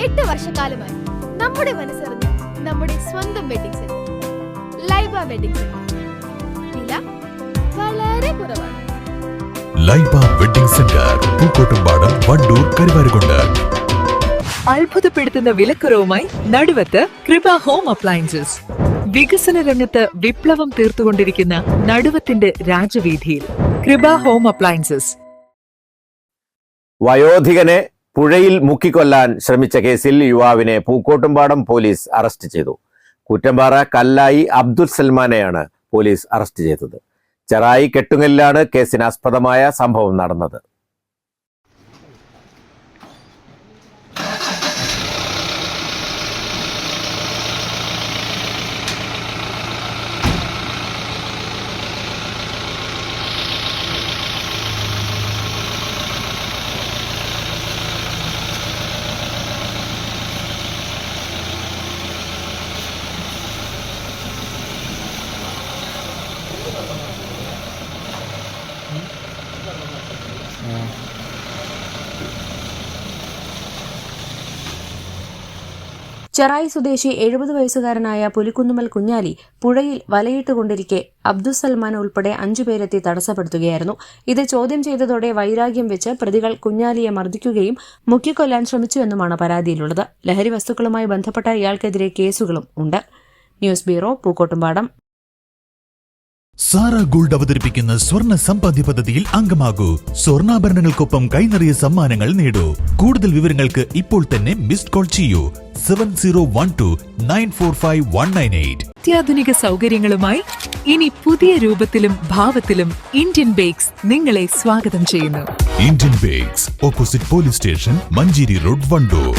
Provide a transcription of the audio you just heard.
8 വർഷക്കാലമായി നമ്മുടെ മനസ്സറിഞ്ഞ് നമ്മുടെ സ്വന്തം wedding centre Laiba wedding centre. വില വളരെ കുറവാണ്. Laiba wedding centre, Pookkottumpadam, Wandoor, Karuvarakundu. അത്ഭുതപ്പെടുത്തുന്ന വിലക്കുറവുമായി നടുവത്ത് കൃപ ഹോം അപ്ലയൻസസ്. വികസന രംഗത്ത് വിപ്ലവം തീർത്തുകൊണ്ടിരിക്കുന്ന നടുവത്തിന്റെ രാജവീതിയിൽ കൃപ ഹോം അപ്ലയൻസസ്. വയോധികനെ പുഴയിൽ മുക്കിക്കൊല്ലാൻ ശ്രമിച്ച കേസിൽ യുവാവിനെ പൂക്കോട്ടുംപാടം പോലീസ് അറസ്റ്റ് ചെയ്തു. കുറ്റമ്പാറ കല്ലായി അബ്ദുൽ സൽമാനെയാണ് പോലീസ് അറസ്റ്റ് ചെയ്തത്. ചെറായി കെട്ടുങ്ങലിലാണ് കേസിനാസ്പദമായ സംഭവം നടന്നത്. ചെറായി സ്വദേശി 70 വയസ്സുകാരനായ പുലിക്കുന്നുമൽ കുഞ്ഞാലി പുഴയിൽ വലയിട്ടുകൊണ്ടിരിക്കെ അബ്ദുൽ സൽമാൻ ഉൾപ്പെടെ 5 പേരെത്തി തടസ്സപ്പെടുത്തുകയായിരുന്നു. ഇത് ചോദ്യം ചെയ്തതോടെ വൈരാഗ്യം വെച്ച് പ്രതികൾ കുഞ്ഞാലിയെ മർദ്ദിക്കുകയും മുക്കിക്കൊല്ലാൻ ശ്രമിച്ചുവെന്നുമാണ് പരാതിയിലുള്ളത്. ലഹരി വസ്തുക്കളുമായി ബന്ധപ്പെട്ട ഇയാൾക്കെതിരെ കേസുകളും ഉണ്ട്. News bureau, Pookkottumpadam. Sara gold അവതരിപ്പിക്കുന്ന സ്വർണ്ണ സമ്പാദ്യ പദ്ധതിയിൽ അംഗമാകൂ. സ്വർണ്ണാഭരണങ്ങൾക്കൊപ്പം കൈനിറിയ സമ്മാനങ്ങൾ നേടൂ. കൂടുതൽ വിവരങ്ങൾക്ക് ഇപ്പോൾ തന്നെ മിസ്ഡ് കോൾ ചെയ്യൂ 7012945198. അത്യാധുനിക സൗകര്യങ്ങളുമായി ഇനി പുതിയ രൂപത്തിലും ഭാവത്തിലും ഇന്ത്യൻ ബേക്സ് നിങ്ങളെ സ്വാഗതം ചെയ്യുന്നു. Indian bakes, opposite police station, Manjeri road, Wandoor.